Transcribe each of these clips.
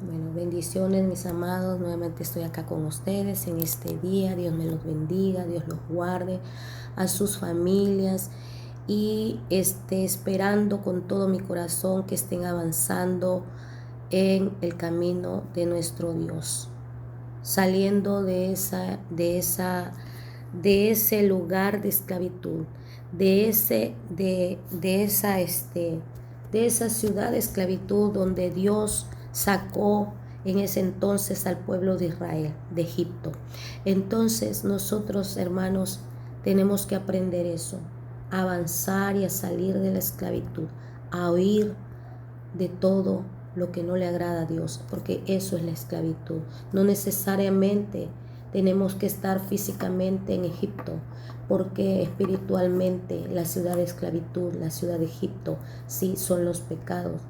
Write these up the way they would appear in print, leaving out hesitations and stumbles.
Bueno, bendiciones mis amados, nuevamente estoy acá con ustedes en este día. Dios me los bendiga, Dios los guarde, a sus familias, y esperando con todo mi corazón que estén avanzando en el camino de nuestro Dios, saliendo de ese lugar de esclavitud, de esa ciudad de esclavitud donde Dios sacó en ese entonces al pueblo de Israel de Egipto. Entonces nosotros, hermanos, tenemos que aprender eso, a avanzar y a salir de la esclavitud, a huir de todo lo que no le agrada a Dios, porque eso es la esclavitud. No necesariamente tenemos que estar físicamente en Egipto, porque espiritualmente la ciudad de esclavitud, la ciudad de Egipto, sí son los pecados.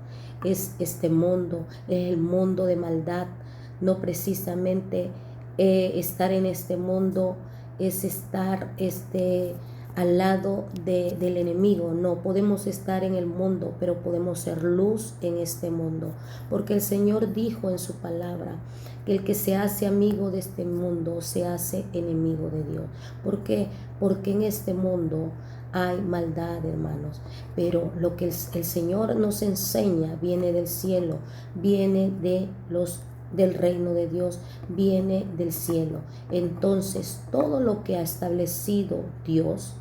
Es este mundo, es el mundo de maldad. No precisamente estar en este mundo es estar al lado del enemigo. No, podemos estar en el mundo, pero podemos ser luz en este mundo, porque el Señor dijo en su palabra que el que se hace amigo de este mundo se hace enemigo de Dios. ¿Por qué? Porque en este mundo hay maldad, hermanos, pero lo que el Señor nos enseña viene del cielo, viene del reino de Dios, viene del cielo. Entonces todo lo que ha establecido Dios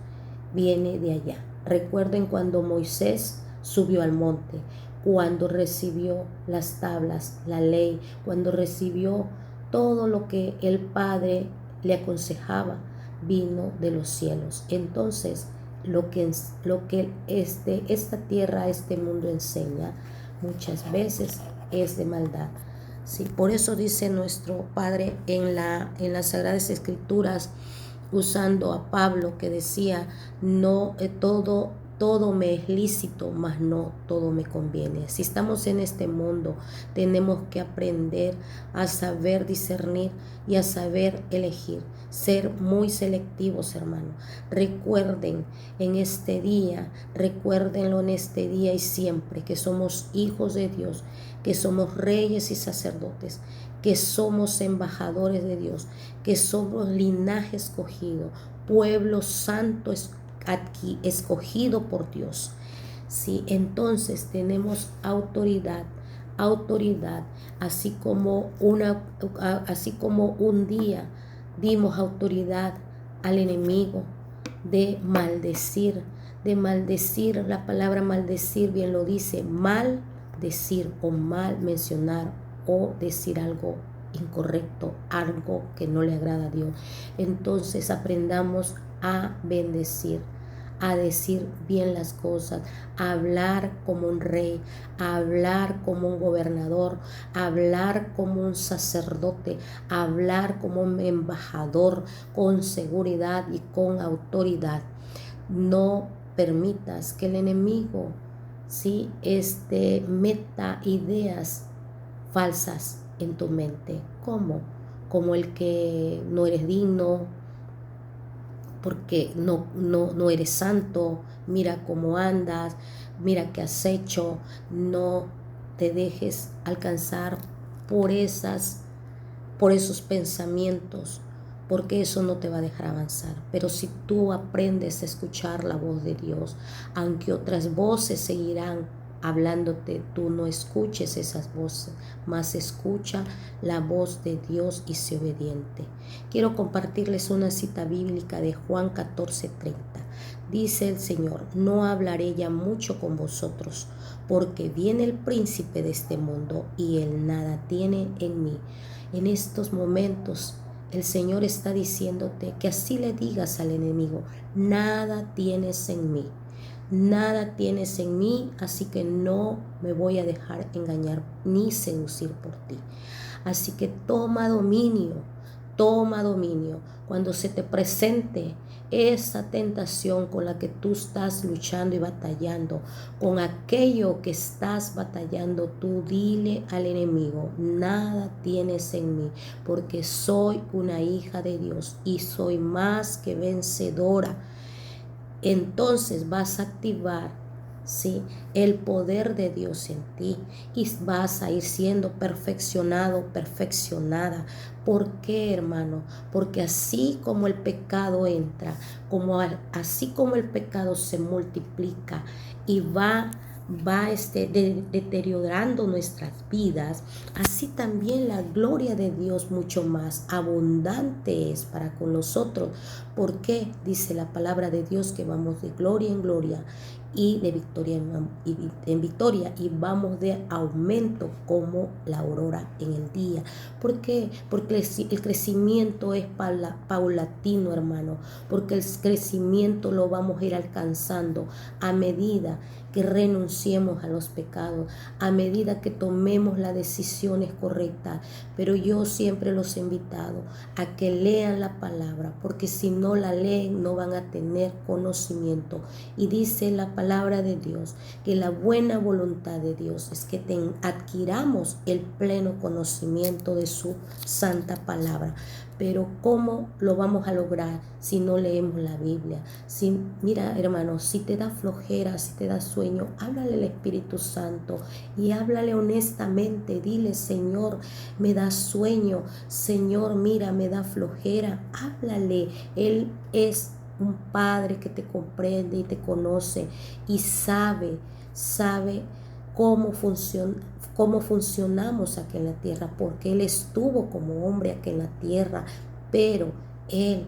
viene de allá. Recuerden cuando Moisés subió al monte, cuando recibió las tablas, la ley, cuando recibió todo lo que el Padre le aconsejaba, vino de los cielos. Entonces, lo que esta tierra, este mundo enseña, muchas veces es de maldad. Sí, por eso dice nuestro Padre en las Sagradas Escrituras, usando a Pablo, que decía: no, todo me es lícito, mas no todo me conviene. Si estamos en este mundo, tenemos que aprender a saber discernir y a saber elegir, ser muy selectivos, hermano. Recuérdenlo en este día y siempre, que somos hijos de Dios, que somos reyes y sacerdotes, que somos embajadores de Dios, que somos linaje escogido, pueblo santo escogido por Dios. Sí, entonces tenemos autoridad, así como un día dimos autoridad al enemigo de maldecir. La palabra maldecir bien lo dice, mal decir o mal mencionar o decir algo incorrecto, algo que no le agrada a Dios. Entonces aprendamos a bendecir, a decir bien las cosas, a hablar como un rey, a hablar como un gobernador, a hablar como un sacerdote, a hablar como un embajador, con seguridad y con autoridad. No permitas que el enemigo meta ideas falsas en tu mente. ¿Cómo? Como el que no eres digno, porque no eres santo, mira cómo andas, mira qué has hecho. No te dejes alcanzar por esos pensamientos, porque eso no te va a dejar avanzar. Pero si tú aprendes a escuchar la voz de Dios, aunque otras voces seguirán hablándote, tú no escuches esas voces, más escucha la voz de Dios y sé obediente. Quiero compartirles una cita bíblica de Juan 14:30. Dice el Señor: no hablaré ya mucho con vosotros, porque viene el príncipe de este mundo y él nada tiene en mí. En estos momentos el Señor está diciéndote que así le digas al enemigo: nada tienes en mí. Nada tienes en mí, así que no me voy a dejar engañar ni seducir por ti. Así que toma dominio. Cuando se te presente esa tentación con la que tú estás luchando y batallando, con aquello que estás batallando, tú dile al enemigo: nada tienes en mí, porque soy una hija de Dios y soy más que vencedora. Entonces vas a activar ¿sí? El poder de Dios en ti y vas a ir siendo perfeccionado, perfeccionada. ¿Por qué, hermano? Porque así como el pecado entra, así como el pecado se multiplica y va deteriorando nuestras vidas, así también la gloria de Dios mucho más abundante es para con nosotros. Porque dice la palabra de Dios que vamos de gloria en gloria y de victoria en victoria, y vamos de aumento como la aurora en el día. ¿Por qué? Porque el crecimiento es paulatino, hermano, porque el crecimiento lo vamos a ir alcanzando a medida que renunciemos a los pecados, a medida que tomemos las decisiones correctas. Pero yo siempre los he invitado a que lean la palabra, porque si no la leen no van a tener conocimiento. Y dice la palabra de Dios que la buena voluntad de Dios es que adquiramos el pleno conocimiento de su santa palabra. Pero ¿cómo lo vamos a lograr si no leemos la Biblia? Mira, hermano, si te da flojera, si te da sueño, háblale al Espíritu Santo y háblale honestamente. Dile: Señor, me da sueño. Señor, mira, me da flojera. Háblale. Él es un Padre que te comprende y te conoce y sabe cómo funcionamos aquí en la tierra, porque Él estuvo como hombre aquí en la tierra, pero Él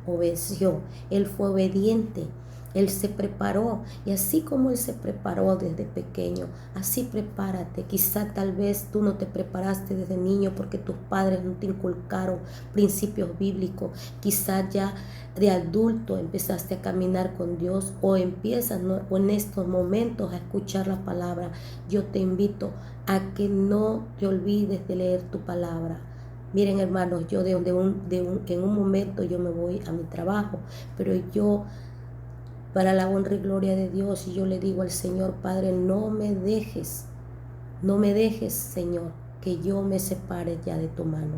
obedeció, Él fue obediente, Él se preparó, y así como Él se preparó desde pequeño, así prepárate. Quizá tal vez tú no te preparaste desde niño porque tus padres no te inculcaron principios bíblicos. Quizá ya de adulto empezaste a caminar con Dios, o empiezas, ¿no?, o en estos momentos a escuchar la palabra. Yo te invito a que no te olvides de leer tu palabra. Miren, hermanos, yo en un momento yo me voy a mi trabajo, pero yo, para la honra y gloria de Dios, y yo le digo al Señor: Padre, no me dejes, Señor, que yo me separe ya de tu mano.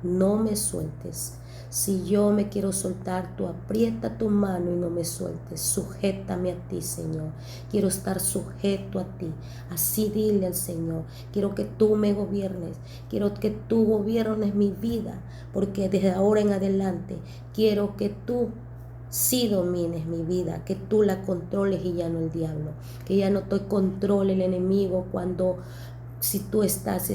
No me sueltes. Si yo me quiero soltar, tú aprieta tu mano y no me sueltes. Sujétame a ti, Señor. Quiero estar sujeto a ti. Así dile al Señor: quiero que tú me gobiernes. Quiero que tú gobiernes mi vida, porque desde ahora en adelante quiero que tú sí domines mi vida, que tú la controles y ya no el diablo, que ya no te controle el enemigo. Si tú estás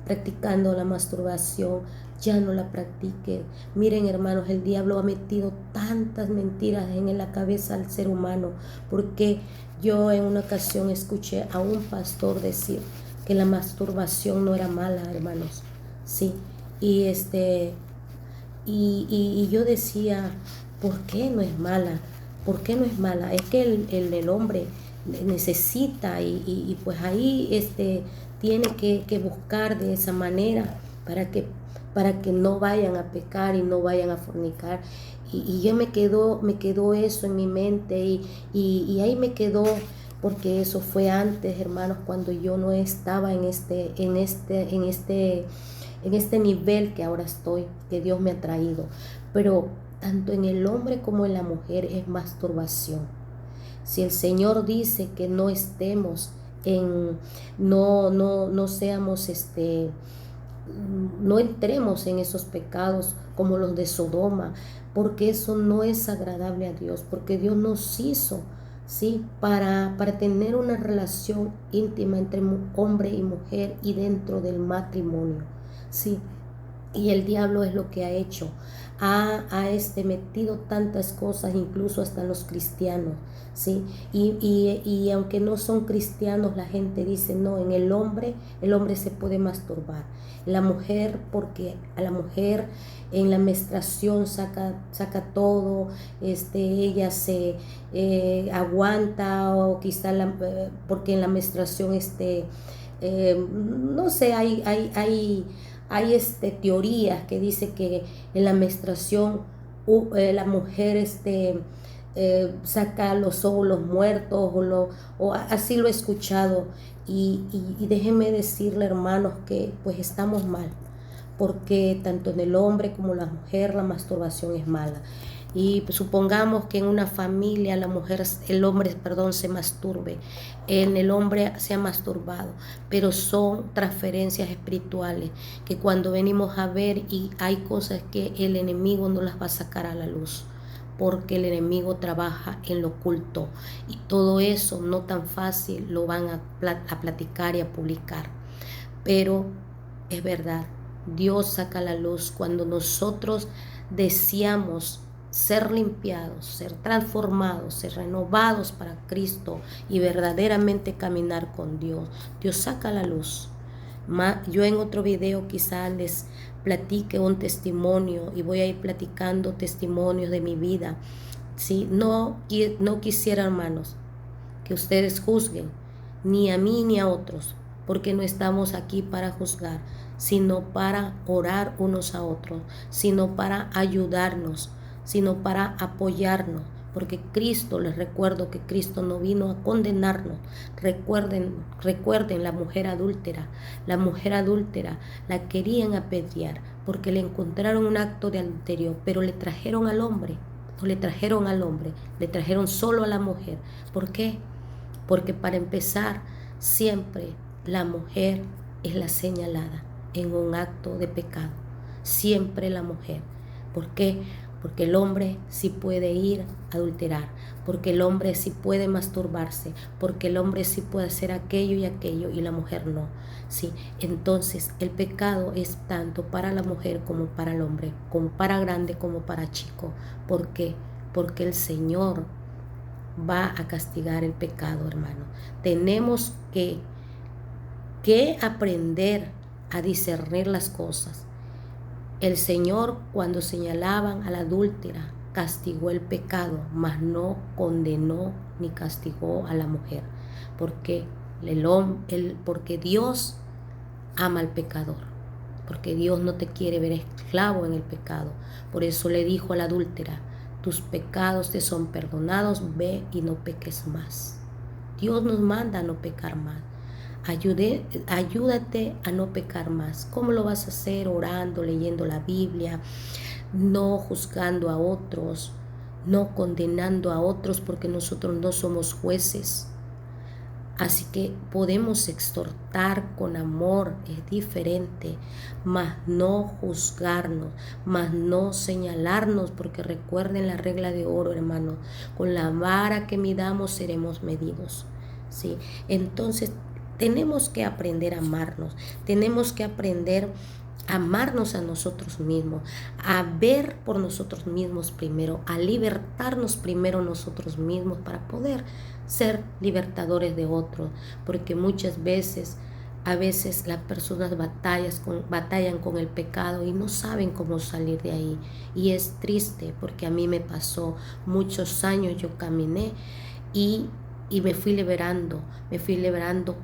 practicando la masturbación, ya no la practiques. Miren, hermanos, el diablo ha metido tantas mentiras en la cabeza al ser humano, porque yo en una ocasión escuché a un pastor decir que la masturbación no era mala, hermanos, sí, y yo decía: ¿por qué no es mala? ¿Por qué no es mala? Es que el hombre necesita, y pues ahí tiene que buscar de esa manera para que no vayan a pecar y no vayan a fornicar. Y yo me quedó eso en mi mente, y ahí me quedó, porque eso fue antes, hermanos, cuando yo no estaba en este nivel que ahora estoy, que Dios me ha traído. Pero tanto en el hombre como en la mujer es masturbación. Si el Señor dice que no estemos no seamos no entremos en esos pecados como los de Sodoma, porque eso no es agradable a Dios, porque Dios nos hizo, ¿sí?, para tener una relación íntima entre hombre y mujer y dentro del matrimonio, ¿sí? Y el diablo es lo que ha hecho. Ha metido tantas cosas, incluso hasta los cristianos, ¿sí? Y aunque no son cristianos, la gente dice: no, en el hombre se puede masturbar. La mujer, porque a la mujer en la menstruación saca todo, ella se aguanta, o quizá porque en la menstruación no sé, hay teorías que dice que en la menstruación la mujer saca los óvulos muertos, o así lo he escuchado, y déjenme decirle, hermanos, que pues estamos mal, porque tanto en el hombre como en la mujer la masturbación es mala. y supongamos que en una familia el hombre, se masturbe, el hombre se ha masturbado, pero son transferencias espirituales que cuando venimos a ver, y hay cosas que el enemigo no las va a sacar a la luz, porque el enemigo trabaja en lo oculto y todo eso no tan fácil lo van a platicar y a publicar. Pero es verdad, Dios saca la luz cuando nosotros deseamos ser limpiados, ser transformados, ser renovados para Cristo y verdaderamente caminar con Dios. Dios saca la luz. Yo en otro video quizás les platique un testimonio y voy a ir platicando testimonios de mi vida. ¿Sí? No quisiera, hermanos, que ustedes juzguen, ni a mí ni a otros, porque no estamos aquí para juzgar, sino para orar unos a otros, sino para ayudarnos, sino para apoyarnos, porque Cristo, les recuerdo que Cristo no vino a condenarnos. Recuerden la mujer adúltera. La mujer adúltera la querían apedrear porque le encontraron un acto de adulterio, pero le trajeron al hombre, no le trajeron al hombre, le trajeron solo a la mujer. ¿Por qué? Porque para empezar, siempre la mujer es la señalada en un acto de pecado. Siempre la mujer. ¿Por qué? Porque el hombre sí puede ir a adulterar, porque el hombre sí puede masturbarse, porque el hombre sí puede hacer aquello y la mujer no. ¿Sí? Entonces el pecado es tanto para la mujer como para el hombre, como para grande como para chico. ¿Por qué? Porque el Señor va a castigar el pecado, hermano. Tenemos que aprender a discernir las cosas. El Señor, cuando señalaban a la adúltera, castigó el pecado, mas no condenó ni castigó a la mujer, porque porque Dios ama al pecador, porque Dios no te quiere ver esclavo en el pecado. Por eso le dijo a la adúltera: tus pecados te son perdonados, ve y no peques más. Dios nos manda a no pecar más. Ayúdate a no pecar más. ¿Cómo lo vas a hacer? Orando, leyendo la Biblia, no juzgando a otros, no condenando a otros, porque nosotros no somos jueces. Así que podemos exhortar con amor, es diferente, mas no juzgarnos, mas no señalarnos, porque recuerden la regla de oro, hermanos: con la vara que midamos seremos medidos. ¿Sí? Entonces tenemos que aprender a amarnos, tenemos que aprender a amarnos a nosotros mismos, a ver por nosotros mismos primero, a libertarnos primero nosotros mismos para poder ser libertadores de otros, porque muchas veces, las personas batallan con el pecado y no saben cómo salir de ahí, y es triste, porque a mí me pasó muchos años, yo caminé y me fui liberando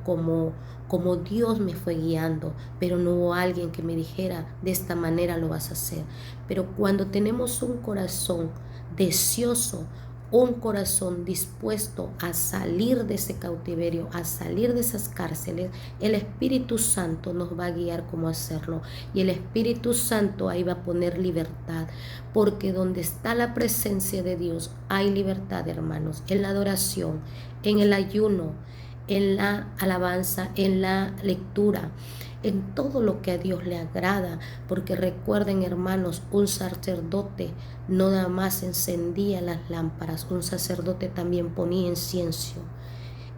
como Dios me fue guiando, pero no hubo alguien que me dijera: de esta manera lo vas a hacer. Pero cuando tenemos un corazón deseoso, un corazón dispuesto a salir de ese cautiverio, a salir de esas cárceles, el Espíritu Santo nos va a guiar cómo hacerlo, y el Espíritu Santo ahí va a poner libertad, porque donde está la presencia de Dios hay libertad, hermanos, en la adoración, en el ayuno, en la alabanza, en la lectura, en todo lo que a Dios le agrada. Porque recuerden, hermanos, un sacerdote no nada más encendía las lámparas, un sacerdote también ponía incienso,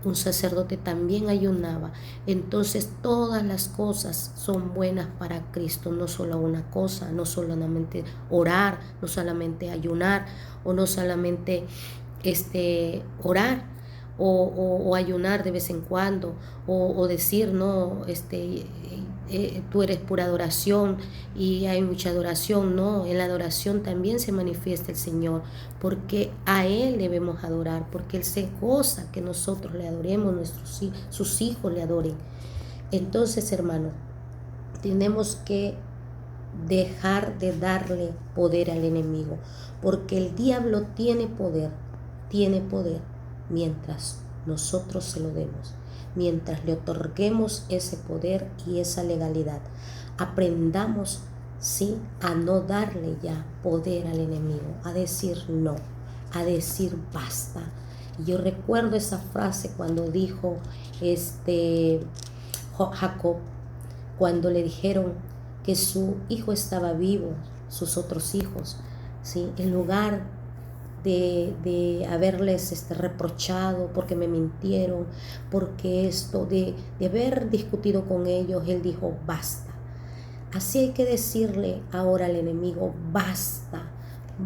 un sacerdote también ayunaba. Entonces todas las cosas son buenas para Cristo, no solo una cosa, no solamente orar, no solamente ayunar, o no solamente orar o ayunar de vez en cuando, o decir: no, tú eres pura adoración y hay mucha adoración. No, en la adoración también se manifiesta el Señor, porque a Él debemos adorar, porque Él se goza que nosotros le adoremos, sus hijos le adoren. Entonces, hermanos, tenemos que dejar de darle poder al enemigo, porque el diablo tiene poder mientras nosotros se lo demos, mientras le otorguemos ese poder y esa legalidad. Aprendamos ¿sí? A no darle ya poder al enemigo, a decir no, a decir basta. Y yo recuerdo esa frase cuando dijo Jacob, cuando le dijeron que su hijo estaba vivo, sus otros hijos, ¿sí? En lugar de haberles reprochado porque me mintieron, porque de haber discutido con ellos, él dijo basta. Así hay que decirle ahora al enemigo, basta,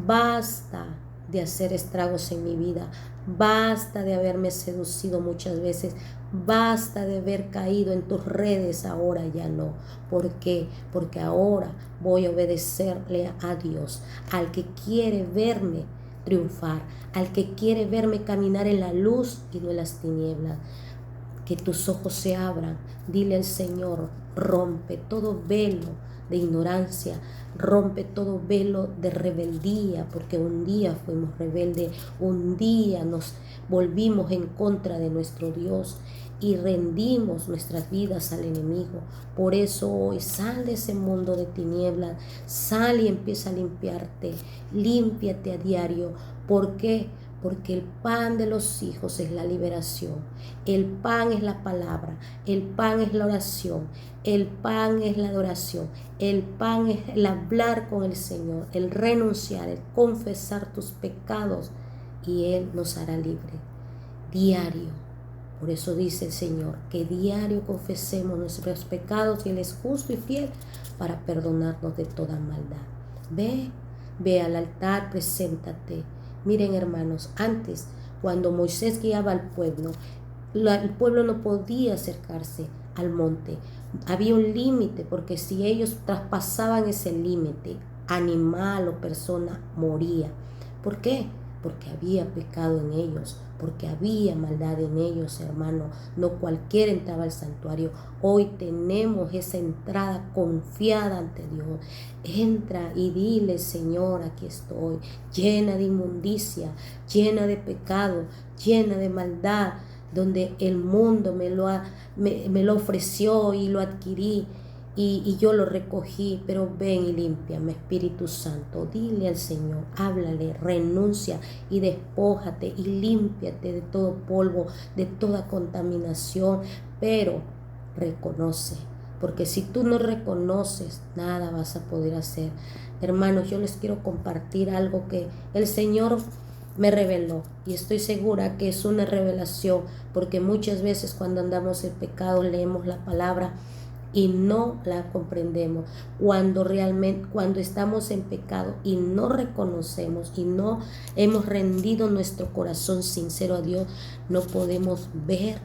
basta de hacer estragos en mi vida, basta de haberme seducido muchas veces, basta de haber caído en tus redes, ahora ya no. ¿Por qué? Porque ahora voy a obedecerle a Dios, al que quiere verme triunfar, al que quiere verme caminar en la luz y no en las tinieblas. Que tus ojos se abran, dile al Señor, rompe todo velo de ignorancia, rompe todo velo de rebeldía, porque un día fuimos rebeldes, un día nos volvimos en contra de nuestro Dios y rendimos nuestras vidas al enemigo. Por eso hoy sal de ese mundo de tinieblas, sal y empieza a limpiarte, límpiate a diario. ¿Por qué? Porque el pan de los hijos es la liberación, el pan es la palabra, el pan es la oración, el pan es la adoración, el pan es el hablar con el Señor, el renunciar, el confesar tus pecados y Él nos hará libre. Diario. Por eso dice el Señor que diario confesemos nuestros pecados y Él es justo y fiel para perdonarnos de toda maldad. Ve al altar, preséntate. Miren, hermanos, antes, cuando Moisés guiaba al pueblo, el pueblo no podía acercarse al monte. Había un límite, porque si ellos traspasaban ese límite, animal o persona moría. ¿Por qué? Porque había pecado en ellos, porque había maldad en ellos, hermano. No cualquiera entraba al santuario. Hoy tenemos esa entrada confiada ante Dios. Entra y dile, Señor, aquí estoy, llena de inmundicia, llena de pecado, llena de maldad, donde el mundo me lo ofreció y lo adquirí. Y yo lo recogí, pero ven y límpiame, Espíritu Santo. Dile al Señor, háblale, renuncia y despójate y límpiate de todo polvo, de toda contaminación, pero reconoce, porque si tú no reconoces, nada vas a poder hacer. Hermanos, yo les quiero compartir algo que el Señor me reveló, y estoy segura que es una revelación, porque muchas veces cuando andamos en pecado leemos la palabra y no la comprendemos. Cuando estamos en pecado y no reconocemos y no hemos rendido nuestro corazón sincero a Dios, no podemos ver.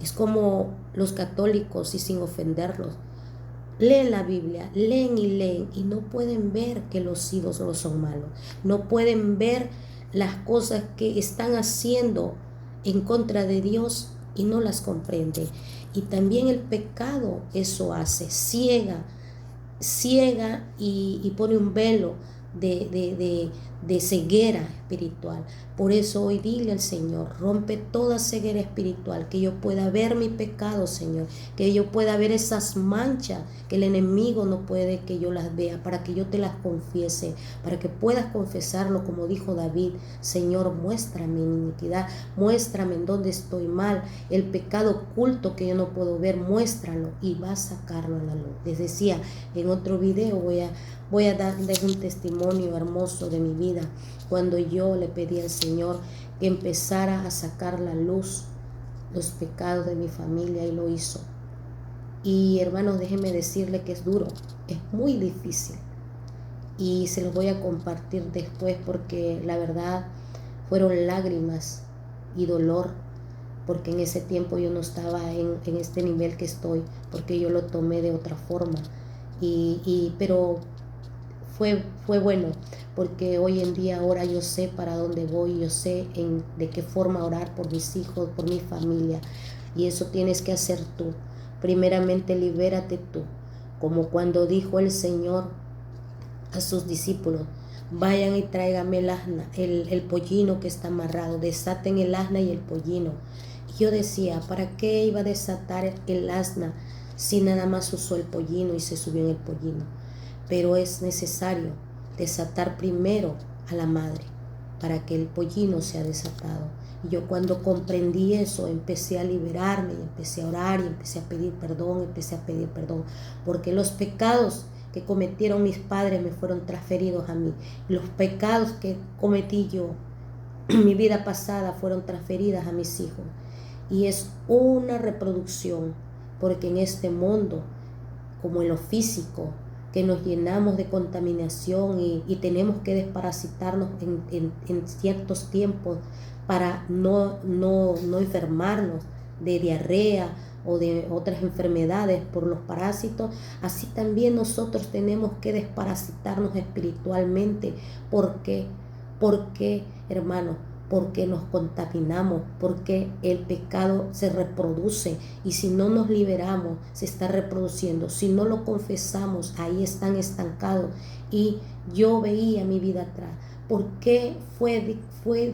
Es como los católicos, y sin ofenderlos, leen la Biblia, leen y no pueden ver que los ídolos son malos, no pueden ver las cosas que están haciendo en contra de Dios y no las comprenden. Y también el pecado eso hace, ciega y pone un velo de ceguera espiritual. Por eso hoy dile al Señor, rompe toda ceguera espiritual, que yo pueda ver mi pecado, Señor, que yo pueda ver esas manchas que el enemigo no puede que yo las vea, para que yo te las confiese, para que puedas confesarlo como dijo David. Señor, muéstrame mi iniquidad, muéstrame en dónde estoy mal, el pecado oculto que yo no puedo ver, muéstralo y va a sacarlo a la luz. Les decía en otro video, voy a darles un testimonio hermoso de mi vida, cuando yo le pedí al Señor que empezara a sacar la luz los pecados de mi familia, y lo hizo. Y hermanos, déjenme decirle que es duro, es muy difícil, y se los voy a compartir después, porque la verdad fueron lágrimas y dolor, porque en ese tiempo yo no estaba en este nivel que estoy, porque yo lo tomé de otra forma, pero fue bueno, porque hoy en día ahora yo sé para dónde voy, yo sé de qué forma orar por mis hijos, por mi familia, y eso tienes que hacer tú. Primeramente libérate tú, como cuando dijo el Señor a sus discípulos: vayan y tráigame el asna, el pollino que está amarrado, desaten el asna y el pollino. Y yo decía, ¿para qué iba a desatar el asna si nada más usó el pollino y se subió en el pollino? pero es necesario desatar primero a la madre para que el pollino sea desatado. Y yo cuando comprendí eso, empecé a liberarme, y empecé a orar, y empecé a pedir perdón, porque los pecados que cometieron mis padres me fueron transferidos a mí. Los pecados que cometí yo en mi vida pasada fueron transferidas a mis hijos. Y es una reproducción, porque en este mundo, como en lo físico, que nos llenamos de contaminación y tenemos que desparasitarnos en ciertos tiempos para no enfermarnos de diarrea o de otras enfermedades por los parásitos. Así también nosotros tenemos que desparasitarnos espiritualmente. Porque, hermanos, porque nos contaminamos, porque el pecado se reproduce, y si no nos liberamos se está reproduciendo. Si no lo confesamos, ahí están estancados. Y yo veía mi vida atrás, ¿por qué fui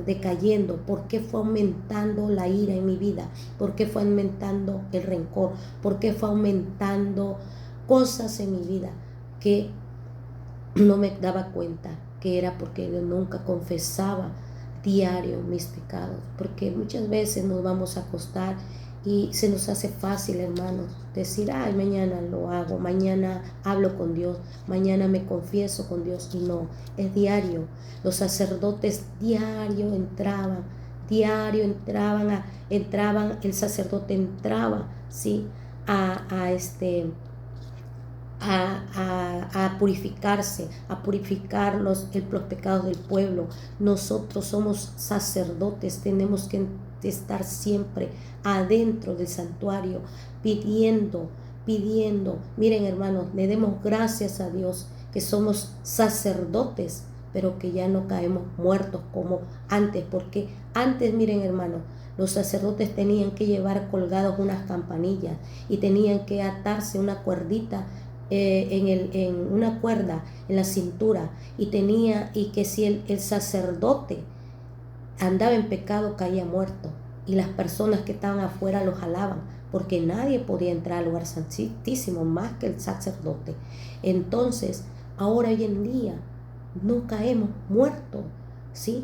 decayendo? ¿Por qué fue aumentando la ira en mi vida? ¿Por qué fue aumentando el rencor? ¿Por qué fue aumentando cosas en mi vida que no me daba cuenta que era porque yo nunca confesaba diario mis pecados? Porque muchas veces nos vamos a acostar y se nos hace fácil, hermanos, decir, ay, mañana lo hago, mañana hablo con Dios, mañana me confieso con Dios. Y no, es diario. Los sacerdotes diario entraban, el sacerdote entraba, ¿sí? A purificarse, a purificar los pecados del pueblo. Nosotros somos sacerdotes, tenemos que estar siempre adentro del santuario, pidiendo. Miren, hermanos, le demos gracias a Dios que somos sacerdotes, pero que ya no caemos muertos como antes, porque antes, miren, hermanos, los sacerdotes tenían que llevar colgados unas campanillas y tenían que atarse una cuerdita en una cuerda en la cintura, y que si el sacerdote andaba en pecado caía muerto, y las personas que estaban afuera lo jalaban, porque nadie podía entrar al lugar santísimo más que el sacerdote. Entonces, ahora hoy en día no caemos muertos, ¿sí?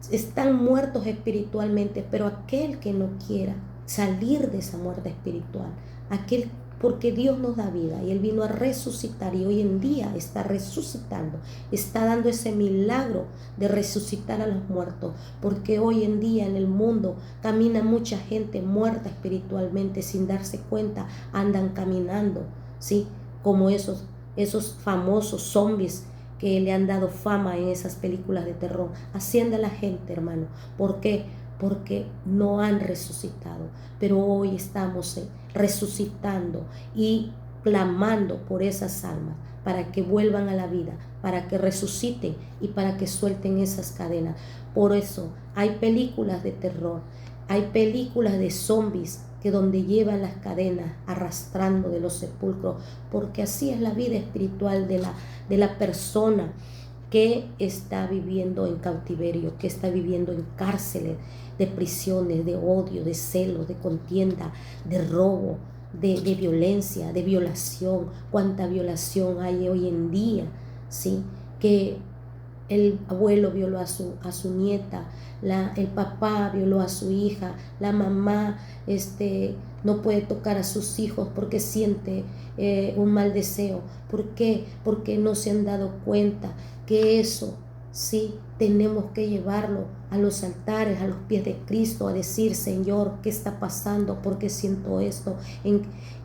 Están muertos espiritualmente, pero aquel que no quiera salir de esa muerte espiritual, porque Dios nos da vida y Él vino a resucitar, y hoy en día está resucitando, está dando ese milagro de resucitar a los muertos, porque hoy en día en el mundo camina mucha gente muerta espiritualmente sin darse cuenta, andan caminando, ¿sí? Como esos famosos zombies que le han dado fama en esas películas de terror. Así anda la gente, hermano. ¿Por qué? Porque no han resucitado. Pero hoy estamos resucitando y clamando por esas almas para que vuelvan a la vida, para que resuciten y para que suelten esas cadenas. Por eso hay películas de terror, hay películas de zombies que donde llevan las cadenas arrastrando de los sepulcros, porque así es la vida espiritual de la persona que está viviendo en cautiverio, que está viviendo en cárceles, de prisiones, de odio, de celos, de contienda, de robo, de violencia, de violación. Cuánta violación hay hoy en día, ¿sí? Que el abuelo violó a su nieta, el papá violó a su hija, la mamá no puede tocar a sus hijos porque siente un mal deseo. ¿Por qué? Porque no se han dado cuenta que eso, sí, tenemos que llevarlo a los altares, a los pies de Cristo, a decir, Señor, ¿qué está pasando? ¿Por qué siento esto?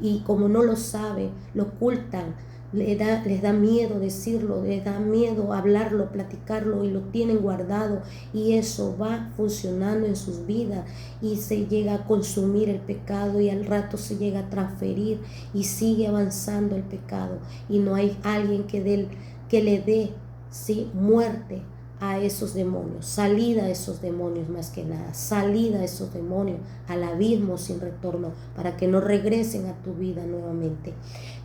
Y como no lo sabe, lo ocultan. Les da miedo decirlo, les da miedo hablarlo, platicarlo, y lo tienen guardado, y eso va funcionando en sus vidas y se llega a consumir el pecado, y al rato se llega a transferir y sigue avanzando el pecado, y no hay alguien que le dé, ¿sí?, muerte a esos demonios, salida a esos demonios, más que nada, salida a esos demonios al abismo sin retorno, para que no regresen a tu vida nuevamente.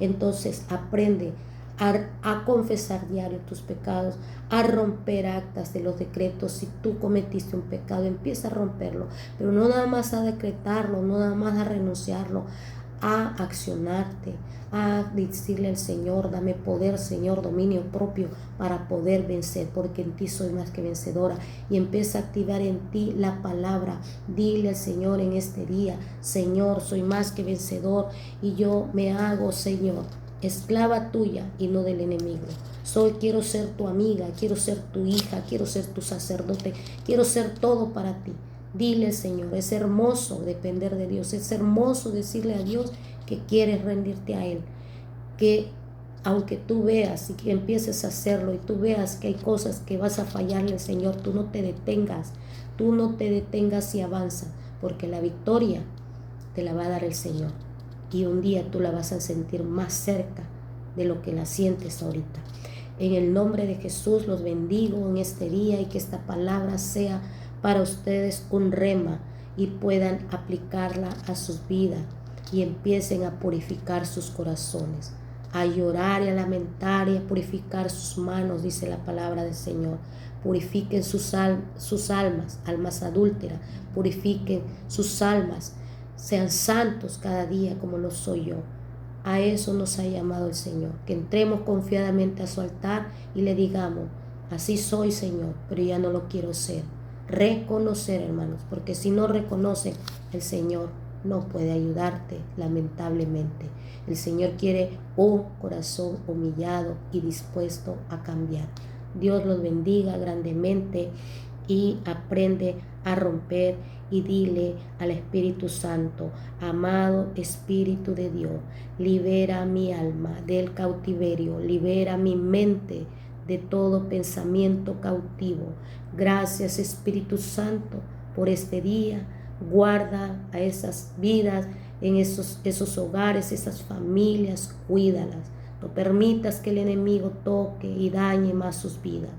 Entonces aprende a confesar diario tus pecados, a romper actas de los decretos. Si tú cometiste un pecado, empieza a romperlo, pero no nada más a decretarlo, no nada más a renunciarlo, a accionarte, a decirle al Señor, dame poder, Señor, dominio propio para poder vencer, porque en ti soy más que vencedora. Y empieza a activar en ti la palabra. Dile al Señor en este día, Señor, soy más que vencedor y yo me hago, Señor, esclava tuya y no del enemigo. Quiero ser tu amiga, quiero ser tu hija, quiero ser tu sacerdote, quiero ser todo para ti. Dile, Señor, es hermoso depender de Dios, es hermoso decirle a Dios que quieres rendirte a Él, que aunque tú veas y que empieces a hacerlo y tú veas que hay cosas que vas a fallarle, Señor, tú no te detengas y avanza, porque la victoria te la va a dar el Señor y un día tú la vas a sentir más cerca de lo que la sientes ahorita. En el nombre de Jesús los bendigo en este día y que esta palabra sea para ustedes un rema y puedan aplicarla a sus vidas y empiecen a purificar sus corazones, a llorar y a lamentar y a purificar sus manos, dice la palabra del Señor. Purifiquen sus almas, almas adúlteras, purifiquen sus almas, sean santos cada día como lo soy yo. A eso nos ha llamado el Señor, que entremos confiadamente a su altar y le digamos, así soy, Señor, pero ya no lo quiero ser. Reconocer, hermanos, porque si no reconocen, el Señor no puede ayudarte, lamentablemente. El Señor quiere un corazón humillado y dispuesto a cambiar. Dios los bendiga grandemente y aprende a romper y dile al Espíritu Santo, amado Espíritu de Dios, libera mi alma del cautiverio, libera mi mente de todo pensamiento cautivo. Gracias, Espíritu Santo, por este día. Guarda a esas vidas en esos hogares, esas familias, cuídalas. No permitas que el enemigo toque y dañe más sus vidas.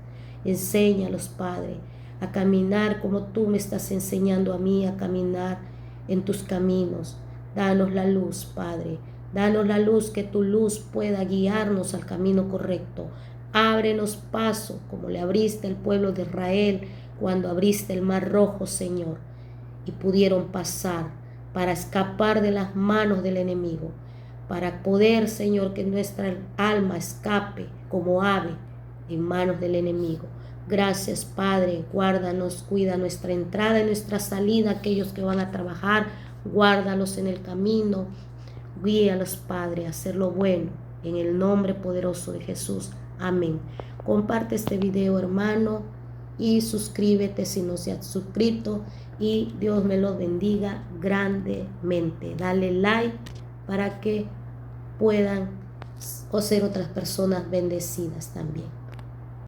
Enséñalos, Padre, a caminar como tú me estás enseñando a mí a caminar en tus caminos. Danos la luz, Padre. Danos la luz, que tu luz pueda guiarnos al camino correcto. Ábrenos paso, como le abriste al pueblo de Israel cuando abriste el mar rojo, Señor, y pudieron pasar para escapar de las manos del enemigo, para poder, Señor, que nuestra alma escape como ave en manos del enemigo. Gracias, Padre, guárdanos, cuida nuestra entrada y nuestra salida, aquellos que van a trabajar, guárdalos en el camino, guíalos, Padre, a hacer lo bueno, en el nombre poderoso de Jesús. Amén. Comparte este video, hermano, y suscríbete si no se has suscrito, y Dios me los bendiga grandemente. Dale like para que puedan ser otras personas bendecidas también.